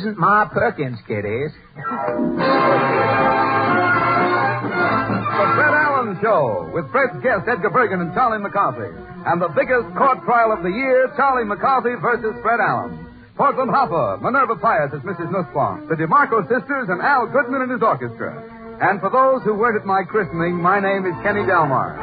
isn't Ma Perkins, kiddies. The Fred Allen Show, with Fred's guests Edgar Bergen and Charlie McCarthy. And the biggest court trial of the year, Charlie McCarthy versus Fred Allen. Portland Hopper, Minerva Pius as Mrs. Nussbaum, the DeMarco sisters, and Al Goodman and his orchestra. And for those who weren't at my christening, my name is Kenny Delmar.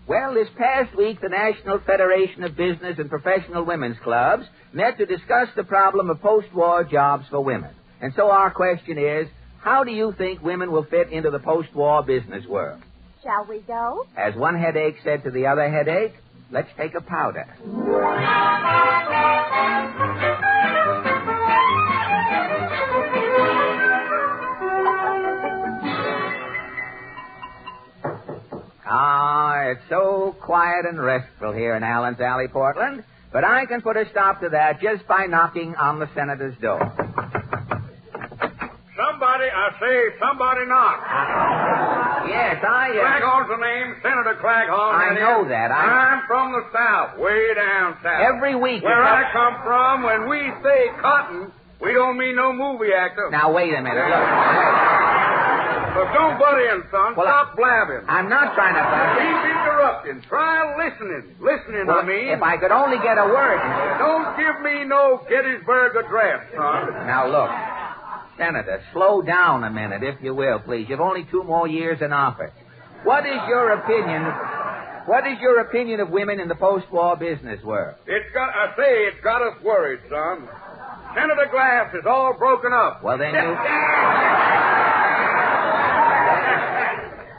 Well, this past week, the National Federation of Business and Professional Women's Clubs met to discuss the problem of post-war jobs for women. And so our question is, how do you think women will fit into the post-war business world? Shall we go? As one headache said to the other headache, let's take a powder. It's so quiet and restful here in Allen's Alley, Portland, but I can put a stop to that just by knocking on the senator's door. Somebody knock. Yes, Claghorn's the name, Senator Claghorn. I know that. I'm from the South, way down south. Every week. Where I come from, when we say cotton, we don't mean no movie actor. Now, wait a minute. Look. So don't butt in, son. Well, Stop blabbing. I'm not trying to butt in. Keep interrupting. Try listening. Well, I mean. if I could only get a word. Don't give me no Gettysburg Address, son. Now, look. Senator, slow down a minute, if you will, please. You've only 2 more years in office. What is your opinion of women in the post-war business world? It's got us worried, son. Senator Glass is all broken up. Well, then you...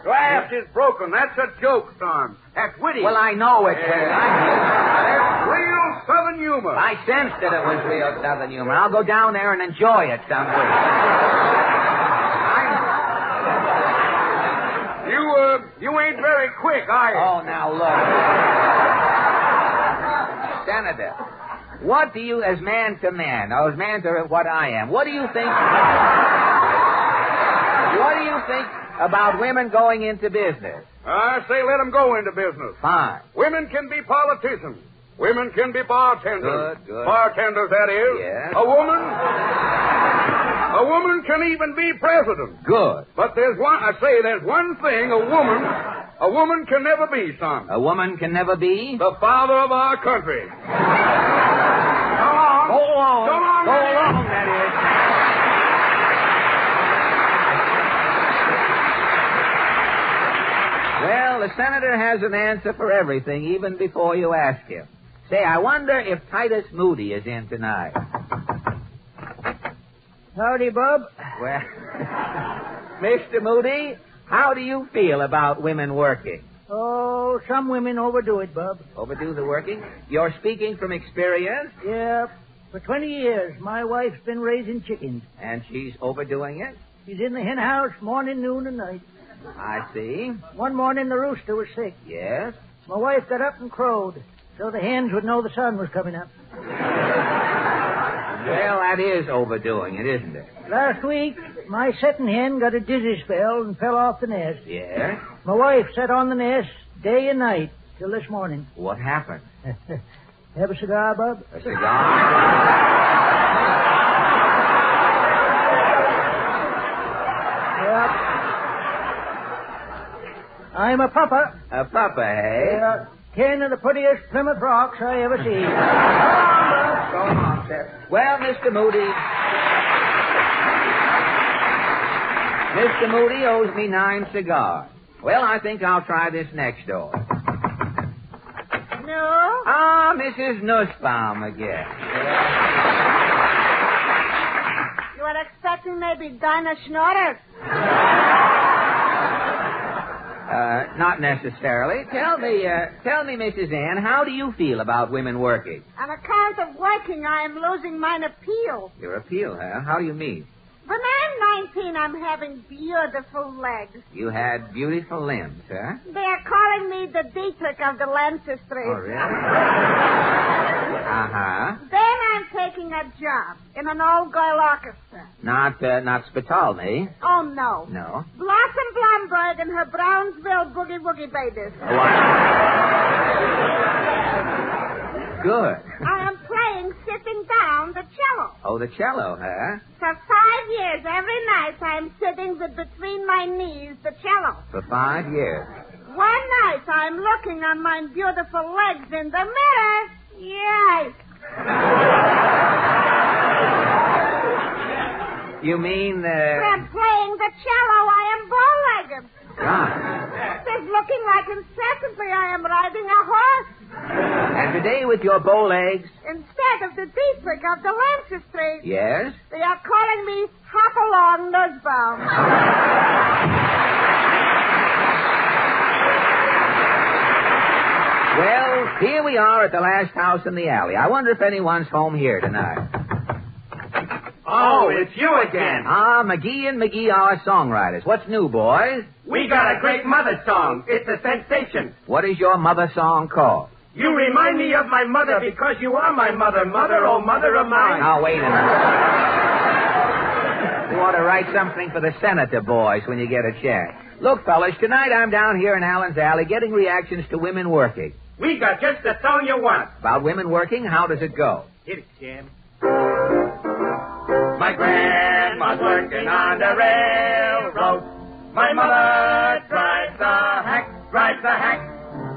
Glass is broken. That's a joke, son. That's witty. Well, I know it's witty. That's real Southern humor. I sensed that it was real Southern humor. I'll go down there and enjoy it some week. You ain't very quick, are you? Oh, now look. Senator, what do you, as man to man, or as man to what I am, what do you think about women going into business? I say let them go into business. Fine. Women can be politicians. Women can be bartenders. Good. Bartenders, that is. Yes. A woman can even be president. Good. But there's one thing a woman can never be, son. A woman can never be? The father of our country. Go along, that is. Well, the senator has an answer for everything, even before you ask him. Say, I wonder if Titus Moody is in tonight. Howdy, Bob. Well, Mr. Moody, how do you feel about women working? Oh, some women overdo it, Bob. Overdo the working? You're speaking from experience? Yeah. For 20 years, my wife's been raising chickens. And she's overdoing it? She's in the hen house morning, noon, and night. I see. One morning, the rooster was sick. Yes? My wife got up and crowed, so the hens would know the sun was coming up. Well, that is overdoing it, isn't it? Last week, my setting hen got a dizzy spell and fell off the nest. Yes? My wife sat on the nest day and night till this morning. What happened? Have a cigar, Bob? A cigar? Yep. I'm a pupper. A pupper, eh? 10 of the prettiest Plymouth Rocks I ever seen. Go on, sir. Well, Mr. Moody owes me 9 cigars. Well, I think I'll try this next door. No? Ah, Mrs. Nussbaum again. You were expecting maybe Dinah Schnotter? Not necessarily. Tell me, Mrs. Ann, how do you feel about women working? On account of working, I am losing mine appeal. Your appeal, huh? How do you mean? When I'm 19, I'm having beautiful legs. You had beautiful limbs, huh? They are calling me the Dietrich of the Lancestry. Oh, really? Uh-huh. Then I'm taking a job in an old girl orchestra. Not Spitalny. Oh, no. No. Blossom Blomberg and her Brownsville Boogie Woogie Babies. Good. I am playing sitting down the cello. Oh, the cello, huh? For 5 years, every night, I'm sitting with between my knees the cello. For 5 years. One night, I'm looking on my beautiful legs in the mirror. Yikes. You mean, When playing the cello, I am bow-legged. Right. It's looking like incessantly I am riding a horse. And today with your bow legs? Instead of the Dietrich of the Lancer Street. Yes? They are calling me Hop-Along Nussbaum. Well, here we are at the last house in the alley. I wonder if anyone's home here tonight. Oh, it's you again. Ah, McGee and McGee are songwriters. What's new, boys? We got a great mother song. It's a sensation. What is your mother song called? You remind me of my mother because you are my mother. Mother, oh mother of mine. Now, wait a minute. You ought to write something for the senator boys when you get a chance. Look, fellas, tonight I'm down here in Allen's Alley getting reactions to women working. We got just the song you want. About women working, how does it go? Hit it, Jim. My grandma's working on the railroad. My mother drives a hack.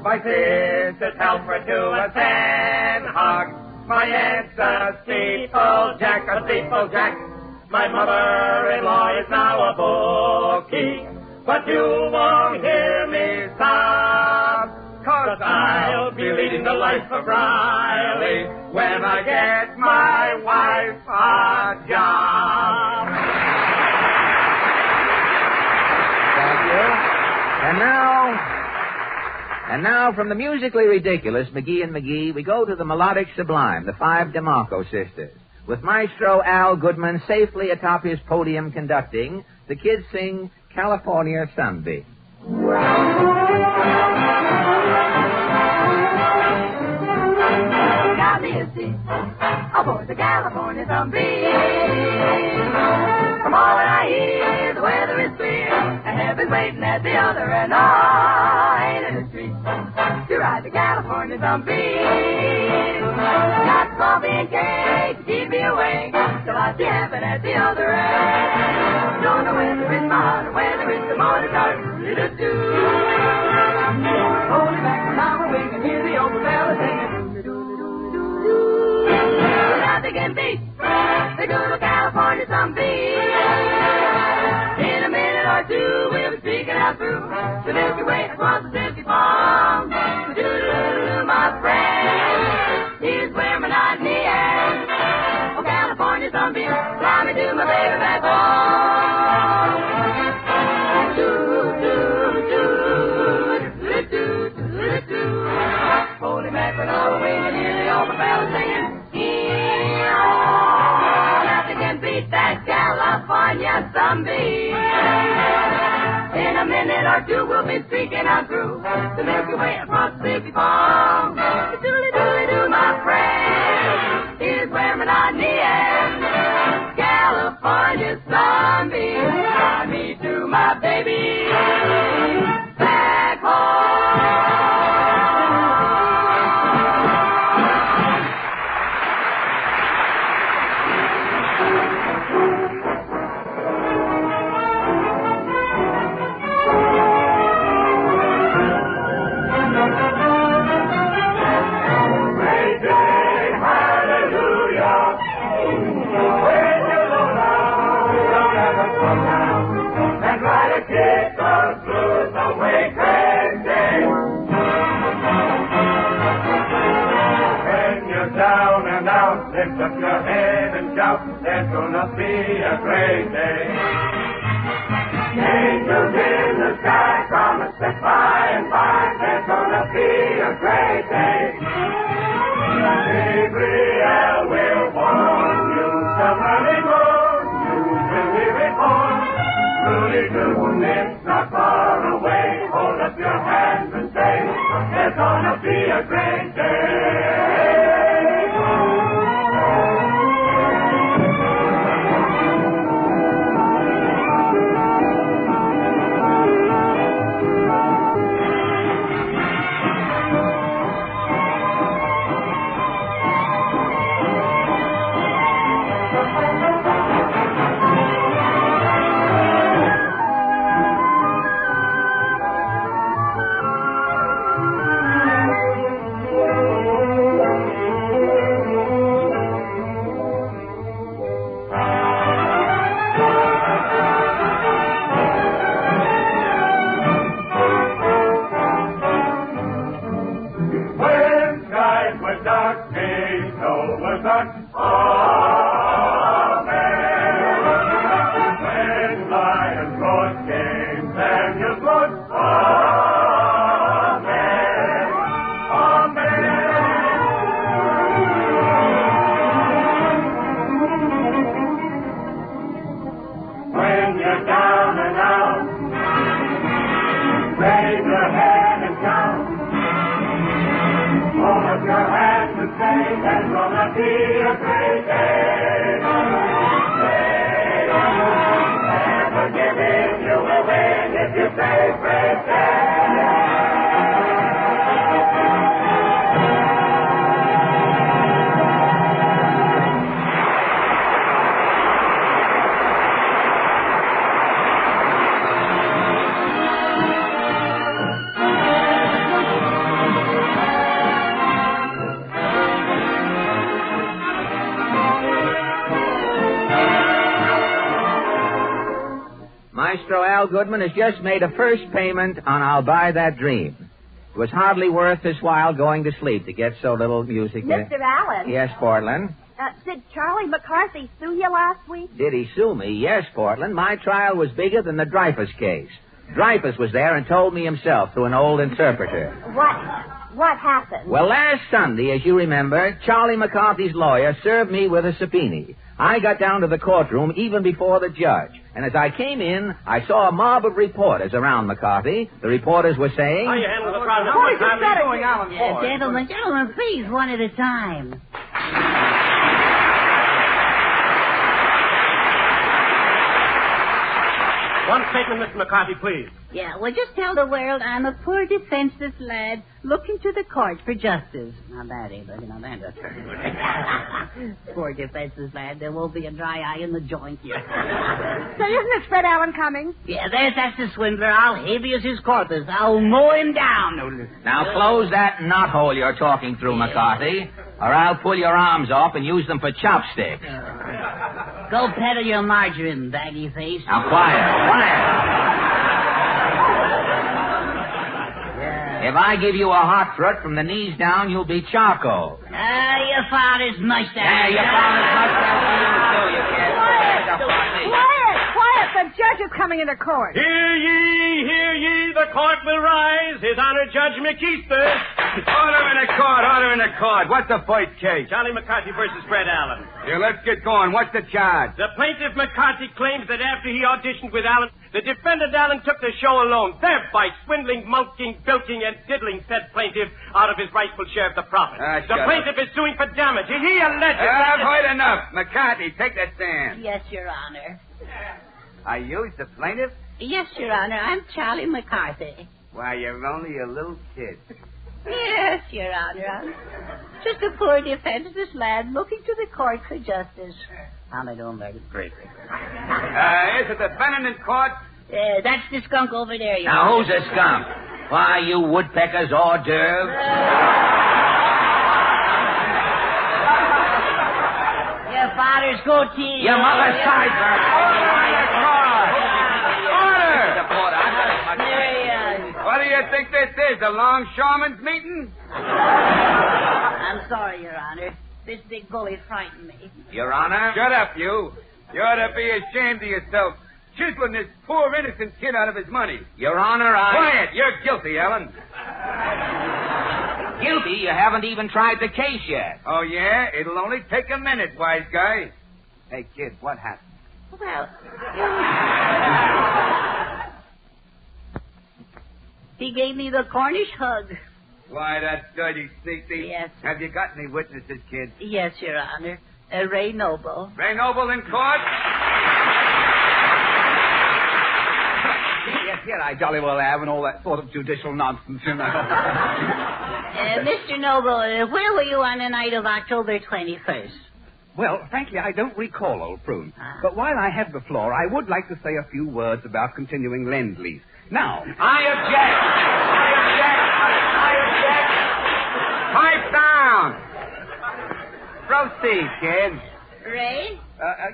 My sisters help her to a sand hog. My aunt's a steeplejack. My mother-in-law is now a bookie. But you won't hear me sob, 'cause I'll be leading the life of Riley when I get my wife a job. Thank you. And now, from the musically ridiculous McGee and McGee, we go to the melodic sublime, the five DeMarco sisters. With Maestro Al Goodman safely atop his podium conducting, the kids sing California Sunbeam. Got me a seat aboard the California Sunbeam. From all that I hear, the weather is clear, and heaven's waiting at the other end. I ain't in the street to ride the California Sunbeam. Got coffee and cake to keep me awake till I see heaven at the other end. Don't know whether it's mine or whether it's the morning dark. Do-do-do. Holding back the summer wing and hear the old fella singing. Nothing can beat the good old California Sunbeam. In a minute or two, we'll be speaking out through the Milky Way across the Silky Palm. Do-do-do-do, my friend. Here's where monotony ends. Oh, California Sunbeam, fly me to my baby back home. Do-do-do-do-do-do-do. Holy mackerel on the wing and hear the old fella singing. Nothing can beat that California Sunbeam. In a minute or two, we'll be speaking on through the Milky Way across the Silky Palm. Doodly-doodly-doo, my friend. Here's where monotony ends. California Sunbeam. Fly me to my baby back home. Lift up your head and shout, there's gonna be a great day. Angels in the sky promise that by and by there's gonna be a great day. Gabriel will warn you, some early morn, you will hear it horn. Truly soon, it's not far away. Hold up your hands and say, there's gonna be a great day. was duck, me toe was duck. Amen. When lions roared, came Daniel's Lord. Amen. Amen. When you're down and out, raise your hand and count. Hold up your hands and say, there's gonna be a great day. And forgiving you will win if you say great day. Maestro Al Goodman has just made a first payment on I'll Buy That Dream. It was hardly worth his while going to sleep to get so little music. Mr. Allen. Yes, Portland. Did Charlie McCarthy sue you last week? Did he sue me? Yes, Portland. My trial was bigger than the Dreyfus case. Dreyfus was there and told me himself through an old interpreter. What happened? Well, last Sunday, as you remember, Charlie McCarthy's lawyer served me with a subpoena. I got down to the courtroom even before the judge. And as I came in, I saw a mob of reporters around McCarthy. The reporters were saying... How you handle the problem? How much time are you going, Alan? Gentlemen, please, one at a time. One statement, Mr. McCarthy, please. Yeah, well, just tell the world I'm a poor defenseless lad looking to the court for justice. Now, that ain't looking on that. Poor defenseless lad. There won't be a dry eye in the joint here. So isn't it Fred Allen coming? Yeah, that's the swindler. I'll habeas his corpus. I'll mow him down. Now, close that knothole you're talking through, McCarthy, or I'll pull your arms off and use them for chopsticks. Go peddle your margarine, baggy face. Now, quiet. If I give you a hot foot from the knees down, you'll be charcoal. Your father's mustache. Yeah, your father's mustache too, you kid. Quiet! The judge is coming into court. Hear ye, the court will rise. His Honor Judge McKeester. Order in the court. What's the first case? Charlie McCarthy versus Fred Allen. Here, let's get going. What's the charge? The plaintiff McCarthy claims that after he auditioned with Allen, the defendant Allen took the show alone, thereby swindling, mulking, bilking, and diddling said plaintiff out of his rightful share of the profit. The plaintiff is suing for damage. He alleges I've heard enough. McCarthy, take that stand. Yes, Your Honor. Are you the plaintiff? Yes, Your Honor. I'm Charlie McCarthy. Why, you're only a little kid. Yes, Your Honor. I'm just a poor defenseless lad looking to the court for justice. How am I doing, Bertie? Great. Is it the defendant in court? That's the skunk over there, Your Now, Honor. who's a skunk? Why, you woodpecker's hors d'oeuvre? Your father's goatee. Your mother's sideburn. What do you think this is, a longshoreman's meeting? I'm sorry, Your Honor. This big bully frightened me. Your Honor? Shut up, you. You ought to be ashamed of yourself, chiseling this poor innocent kid out of his money. Your Honor, Quiet. You're guilty, Ellen. Guilty? You haven't even tried the case yet. Oh, yeah? It'll only take a minute, wise guy. Hey, kid, what happened? Well, he gave me the Cornish hug. Why, that dirty sneak thief. Yes. Have you got any witnesses, kid? Yes, Your Honor. Ray Noble. Ray Noble in court? Yes, I jolly well have, and all that sort of judicial nonsense, you know. Mr. Noble, where were you on the night of October 21st? Well, frankly, I don't recall, old prune. But while I have the floor, I would like to say a few words about continuing Lend-Lease. Now... I object! Pipe down! Proceed, kid. Ray?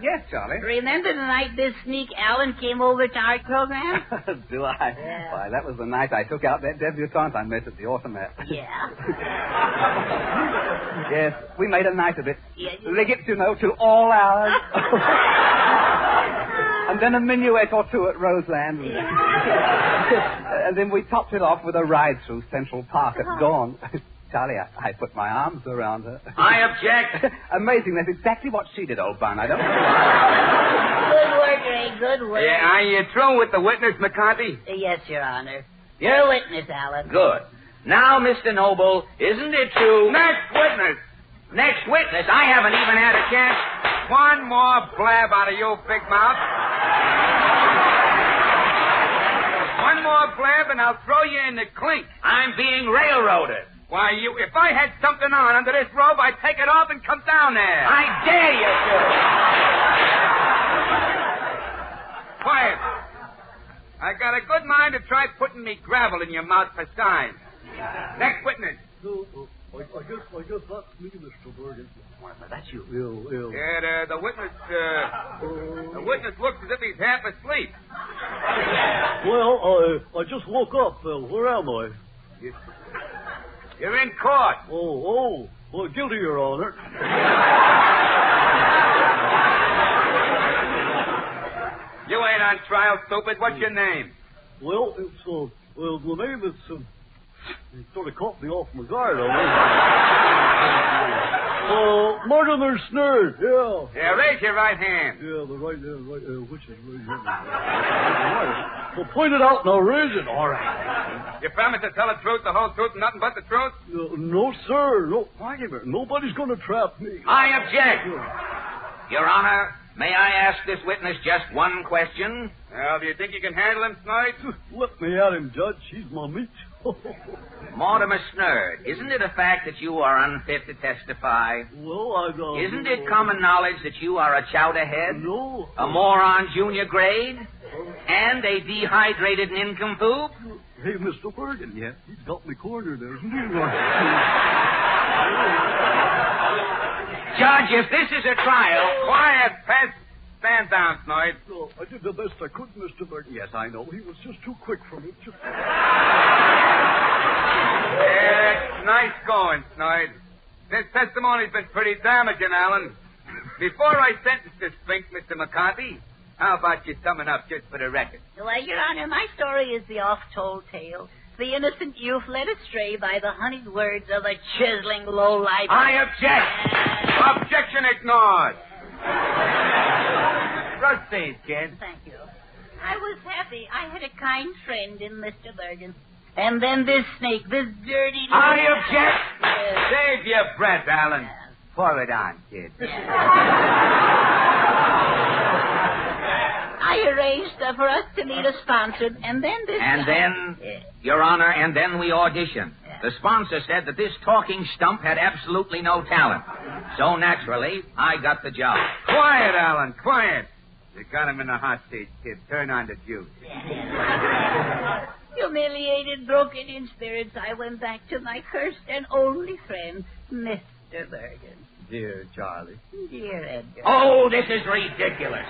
Yes, Charlie. Remember the night this sneak Allen came over to our program? Do I? Yeah. Why, that was the night I took out that debutante I met at the automat. Yeah. Yes, we made a night of it. Yeah. Liggets, you know, to all hours. And then a minuet or two at Roseland. And then we topped it off with a ride through Central Park at dawn. Charlie, I put my arms around her. I object. Amazing. That's exactly what she did, old bun. I don't know. Good work, Ray. Good work. Yeah, are you through with the witness, McCarthy? Yes, Your Honor. You're a witness, Alan. Good. Now, Mr. Noble, isn't it true? Next witness. Next witness. I haven't even had a chance. One more blab out of you, big mouth. One more blab and I'll throw you in the clink. I'm being railroaded. Why, if I had something on under this robe, I'd take it off and come down there. I dare you to. Quiet. I got a good mind to try putting me gravel in your mouth for signs. Next witness. I guess that's me, Mr. Bergen. That's you. Yeah, the witness looks as if he's half asleep. Well, I just woke up. Where am I? You're in court. Oh, well, guilty, Your Honor. You ain't on trial, stupid. What's your name? Well, the name is, you sort of caught me off my guard, Mortimer Snerd, yeah. Yeah, raise your right hand. Yeah, the right hand, which is right hand? Well, point it out now, raise it. All right. You promise to tell the truth, the whole truth, and nothing but the truth? No, sir. No, wait a minute. Nobody's going to trap me. I object. Your Honor, may I ask this witness just one question? Well, do you think you can handle him tonight? Let me at him, Judge. He's my meat. Mortimer Snerd, isn't it a fact that you are unfit to testify? Well, Isn't it common knowledge that you are a chowderhead? No. A moron junior grade? And a dehydrated nincompoop? Hey, Mr. Bergen. Yeah? He's got me cornered, hasn't he? Judge, if this is a trial... Quiet, Pet. Stand down, Snoid. Oh, I did the best I could, Mr. Bergen. Yes, I know. He was just too quick for me. Yeah, nice going, Snoid. This testimony's been pretty damaging, Alan. Before I sentence this sphinx, Mr. McCarthy, how about you summing up just for the record? Well, Your Honor, my story is the oft-told tale. The innocent youth led astray by the honeyed words of a chiseling lowlife. I object. Objection ignored. Proceed, kid. Thank you. I was happy. I had a kind friend in Mr. Bergen. And then this snake, this dirty... I object. Save your breath, Alan. Pour it on, kid. I arranged for us to meet a sponsor, and then this... And then, Your Honor, and then we auditioned. The sponsor said that this talking stump had absolutely no talent. So naturally, I got the job. Quiet, Alan, quiet. You got him in the hot seat, kid. Turn on the juice. Humiliated, broken in spirits, I went back to my cursed and only friend, Mr. Bergen. Dear Charlie. Dear Edgar. Oh, this is ridiculous.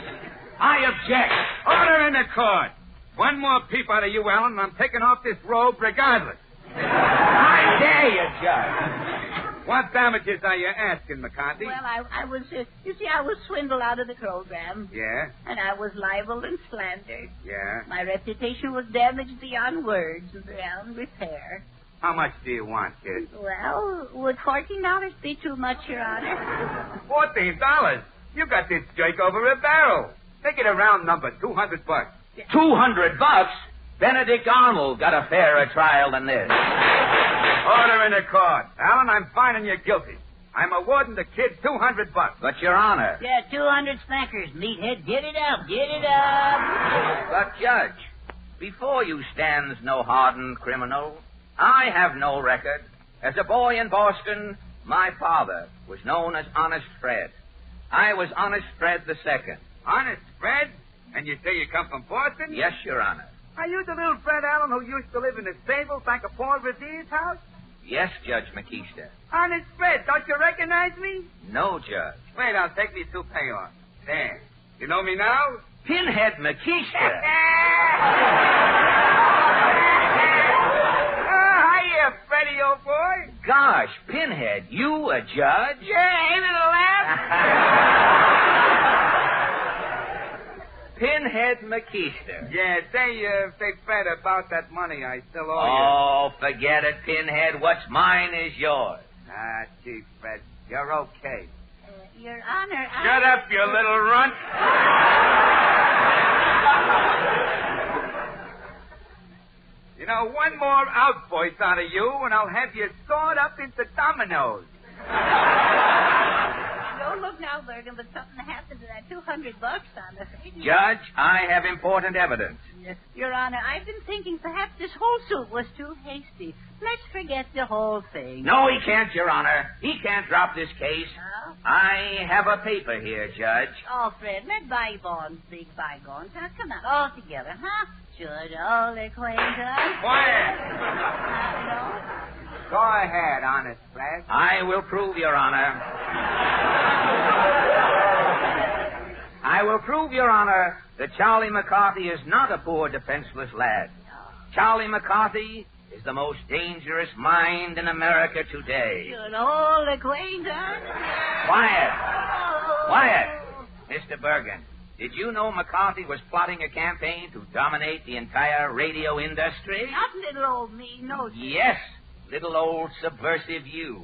I object. Order in the court. One more peep out of you, Alan, and I'm taking off this robe regardless. I dare you, Judge. What damages are you asking, McCarthy? Well, I was, you see, I was swindled out of the program. Yeah? And I was libeled and slandered. Yeah? My reputation was damaged beyond words and beyond repair. How much do you want, kid? Well, would $14 be too much, Your Honor? $14? You got this jerk over a barrel. Make it a round number, $200. $200? Benedict Arnold got a fairer trial than this. Order in the court. Alan, I'm finding you guilty. I'm awarding the kid $200. But, Your Honor... Yeah, 200 smackers, meathead. Get it up, get it up. But, Judge, before you stands no hardened criminal. I have no record. As a boy in Boston, my father was known as Honest Fred. I was Honest Fred II. Honest Fred? And you say you come from Boston? Yes, Your Honor. Are you the little Fred Allen who used to live in the stable back of Paul Revere's house? Yes, Judge McKeester. Honest Fred, don't you recognize me? No, Judge. Wait, I'll take these two payoffs. There. You know me now? Pinhead McKeester. Hiya, Freddie, old boy. gosh, Pinhead, you a judge? Yeah, ain't it a laugh? Pinhead McKeister. Yeah, say, Fred, about that money I still owe Oh, forget it, Pinhead. What's mine is yours. you. Ah, gee, Fred, you're okay. Your Honor, Shut up, you little runt. You know, one more outvoice out of you, and I'll have you sawed up into dominoes. Don't look now, Bergen, but something happened to that $200 on the thing. Judge, I have important evidence. Your Honor, I've been thinking perhaps this whole suit was too hasty. Let's forget the whole thing. No, he can't, Your Honor. He can't drop this case. No? I have a paper here, Judge. Oh, Fred, let bygones be bygones. Now, come on, all together, huh? Should old acquaintance... Quiet. No? Go ahead, honest Fred. I will prove, Your Honor. I will prove, Your Honor, that Charlie McCarthy is not a poor, defenseless lad. Charlie McCarthy is the most dangerous mind in America today. Should old acquaintance... Quiet. Quiet. Mr. Bergen, did you know McCarthy was plotting a campaign to dominate the entire radio industry? Not little old me, no, sir. Yes, little old subversive you.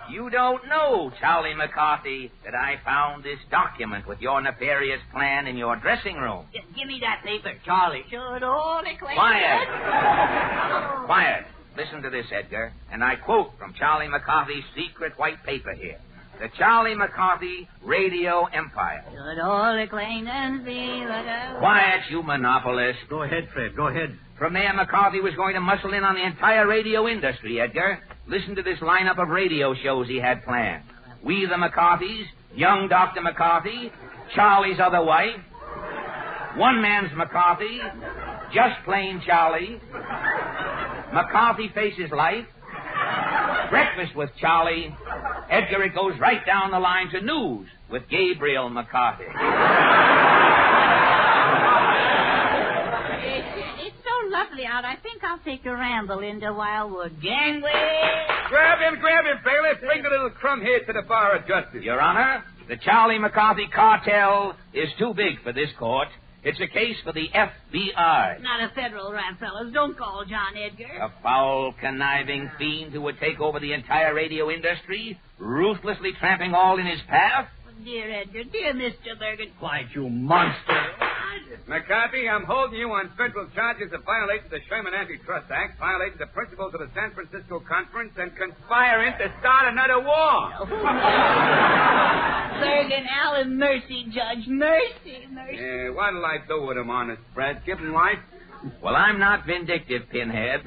You don't know, Charlie McCarthy, that I found this document with your nefarious plan in your dressing room. Just give me that paper, Charlie. Should old acquaintance... Quiet. Quiet. Listen to this, Edgar, and I quote from Charlie McCarthy's secret white paper here. The Charlie McCarthy Radio Empire. Should old acquaintance be the... Quiet, you monopolist. Go ahead, Fred. Go ahead. From there, McCarthy was going to muscle in on the entire radio industry, Edgar. Listen to this lineup of radio shows he had planned. We the McCarthys, Young Dr. McCarthy, Charlie's Other Wife, One Man's McCarthy, Just Plain Charlie, McCarthy Faces Life, Breakfast with Charlie. Edgar, it goes right down the line to News with Gabriel McCarthy. It's so lovely out. I think I'll take a ramble into Wildwood. Gangway! Grab him, bailiff. Bring the little crumb here to the bar of justice. Your Honor, the Charlie McCarthy cartel is too big for this court. It's a case for the FBI. Not a federal rat, fellas. Don't call John Edgar. A foul, conniving fiend who would take over the entire radio industry, ruthlessly tramping all in his path. Dear Edgar, dear Mr. Bergen. Quiet, you monster. McCarthy, I'm holding you on federal charges of violating the Sherman Antitrust Act, violating the principles of the San Francisco Conference, and conspiring to start another war. Bergen, Allen, mercy, Judge. Mercy. Yeah, what'll I do with him, honest Fred? Give him life? Well, I'm not vindictive, Pinhead.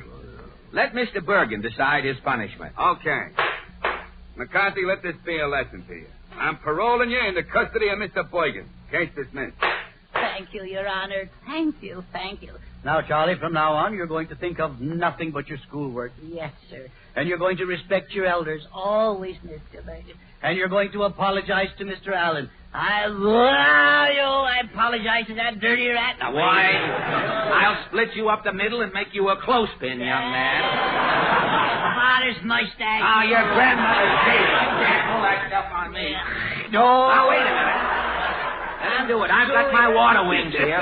Let Mr. Bergen decide his punishment. Okay. McCarthy, let this be a lesson to you. I'm paroling you into custody of Mr. Boygan. Case dismissed. Thank you, Your Honor. Thank you. Now, Charlie, from now on, you're going to think of nothing but your schoolwork. Yes, sir. And you're going to respect your elders. Always, Mr. Bergen. And you're going to apologize to Mr. Allen. I apologize to that dirty rat. Now, why? I'll split you up the middle and make you a clothespin, young man. Father's mustache. Ah, your grandmother's cake. You can't pull that stuff on me. No. Now, wait a minute. Let him do it. I've got my water wings here.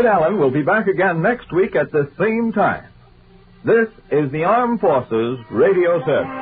Fred Allen will be back again next week at the same time. This is the Armed Forces Radio Service.